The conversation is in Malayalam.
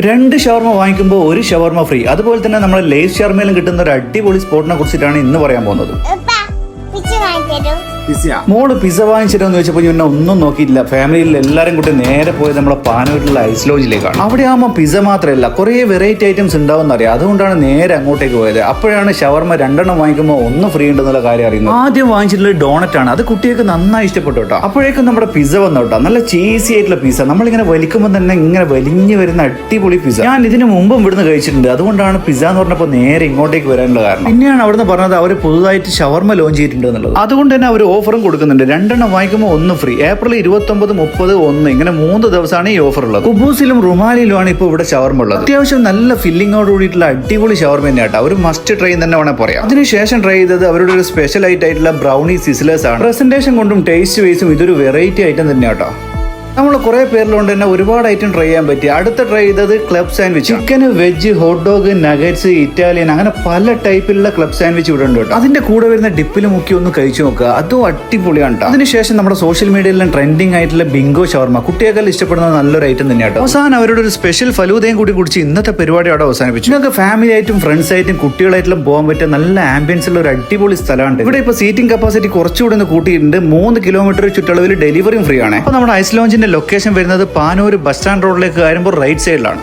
രണ്ട് ഷവർമ വാങ്ങിക്കുമ്പോൾ ഒരു ഷവർമ ഫ്രീ. അതുപോലെ തന്നെ നമ്മൾ ലേസ് ഷവർമയിലും കിട്ടുന്ന ഒരു അടിപൊളി സ്പോട്ടിനെ കുറിച്ചിട്ടാണ് ഇന്ന് പറയാൻ പോകുന്നത്. മോള് പിസ്സ വാങ്ങിച്ചിട്ടോന്ന് ചോദിച്ചപ്പോൾ ഞാൻ ഒന്നും നോക്കിയില്ല. ഫാമിലിയിൽ എല്ലാവരും കൂടി നേരെ പോയത് നമ്മളെ പാനൂരിലുള്ള ഐസ് ലോഞ്ചിലേക്കാണ്. അവിടെ ആകുമ്പോൾ പിസ്സ മാത്രമല്ല കുറേ വെറൈറ്റി ഐറ്റംസ് ഉണ്ടാവും അറിയാം. അതുകൊണ്ടാണ് നേരെ അങ്ങോട്ടേക്ക് പോയത്. അപ്പോഴാണ് ഷവർമ രണ്ടെണ്ണം വാങ്ങിക്കുമ്പോൾ ഒന്ന് ഫ്രീ ഉണ്ടെന്നുള്ള കാര്യം അറിയുന്നത്. ആദ്യം വാങ്ങിച്ചിട്ടുള്ള ഡോണറ്റ് ആണ്. അത് കുട്ടികൾക്ക് നന്നായി ഇഷ്ടപ്പെട്ടു കേട്ടോ. അപ്പോഴേക്കും നമ്മുടെ പിസ്സ വന്നു കേട്ടോ. നല്ല ചീസി ആയിട്ടുള്ള പിസ്സ. നമ്മളിങ്ങനെ വലിക്കുമ്പോൾ തന്നെ ഇങ്ങനെ വലിഞ്ഞു വരുന്ന അടിപൊളി പിസ്സ. ഞാൻ ഇതിന് മുമ്പും ഇവിടുന്ന് കഴിച്ചിട്ടുണ്ട്. അതുകൊണ്ടാണ് പിസ്സ എന്ന് പറഞ്ഞപ്പോൾ നേരെ ഇങ്ങോട്ടേക്ക് വരാനുള്ള കാരണം. പിന്നെയാണ് അവിടുന്ന് പറഞ്ഞത് അവർ പുതുതായിട്ട് ഷവർമ ലോഞ്ച് ചെയ്തിട്ടുണ്ട് എന്നുള്ളത്. അതുകൊണ്ട് തന്നെ അവർ ഓഫറും കൊടുക്കുന്നുണ്ട്. രണ്ടെണ്ണം വാങ്ങിക്കുമ്പോൾ ഒന്ന് ഫ്രീ. ഏപ്രിൽ 29, 30, 1 ഇങ്ങനെ 3 ദിവസമാണ് ഈ ഓഫർ ഉള്ളത്. കുബൂസിലും റുമാലിലുമാണ് ഇപ്പോൾ ഇവിടെ ഷവർമ ഉള്ളത്. അത്യാവശ്യം നല്ല ഫില്ലിങ്ങോട് കൂടിയിട്ടുള്ള അടിപൊളി ഷവർമ തന്നെയാട്ടോ. ഒരു മസ്റ്റ് ട്രൈ തന്നെ വേണമെങ്കിൽ പറയാം. അതിനുശേഷം ട്രൈ ചെയ്തത് അവരുടെ ഒരു സ്പെഷ്യൽ ആയിട്ടുള്ള ബ്രൗണി സിസിലേഴ്സ് ആണ്. പ്രസന്റേഷൻ കൊണ്ടും ടേസ്റ്റ് വൈസും ഇതൊരു വെറൈറ്റി ഐറ്റം തന്നെയാട്ടോ. നമ്മൾ കുറെ പേരിലുകൊണ്ട് തന്നെ ഒരുപാട് ഐറ്റം ട്രൈ ചെയ്യാൻ പറ്റി. അടുത്ത ട്രൈ ചെയ്തത് club sandwich. Chicken, veg, hot dog, nuggets, Italian അങ്ങനെ പല ടൈപ്പിലുള്ള ക്ലബ് സാൻഡ്വിച്ച് ഇവിടെ ഉണ്ട് കേട്ടോ. അതിന്റെ കൂടെ വരുന്ന ഡിപ്പിൽ മുക്കി ഒന്ന് കഴിച്ചു നോക്കുക. അതും അടിപൊളിയാണ് കേട്ടോ. അതിനുശേഷം നമ്മുടെ സോഷ്യൽ മീഡിയയിലും ട്രെൻഡിങ് ആയിട്ടുള്ള ബിങ്കോ ഷവർമ കുട്ടികൾക്ക് ഇഷ്ടപ്പെടുന്ന നല്ലൊരു ഐറ്റം തന്നെയാട്ടോ. അവസാനം അവരുടെ ഒരു സ്പെഷ്യൽ ഫലൂദയും കൂടി കുടിച്ച് ഇന്നത്തെ പരിപാടി അവിടെ അവസാനിപ്പിച്ചു. നിങ്ങൾക്ക് ഫാമിലി ആയിട്ടും ഫ്രണ്ട്സ് ആയിട്ടും കുട്ടികളായിട്ടും പോകാൻ പറ്റിയ നല്ല ആംബിയൻസ് ഉള്ള ഒരു അടിപൊളി സ്ഥലമാണ്. ഇവിടെ ഇപ്പോൾ സീറ്റിംഗ് കപ്പാസിറ്റി കുറച്ചുകൂടി ഒന്ന് കൂട്ടിയിട്ടുണ്ട്. 3 കിലോമീറ്റർ ചുറ്റളവിൽ ഡെലിവറിയും ഫ്രീ ആണ്. അപ്പോൾ നമ്മുടെ ഐസ് ലോഞ്ചിന്റെ ലൊക്കേഷൻ വരുന്നത് പാനൂർ ബസ് സ്റ്റാൻഡ് റോഡിലേക്ക് കയറുമ്പോൾ റൈറ്റ് സൈഡിലാണ്.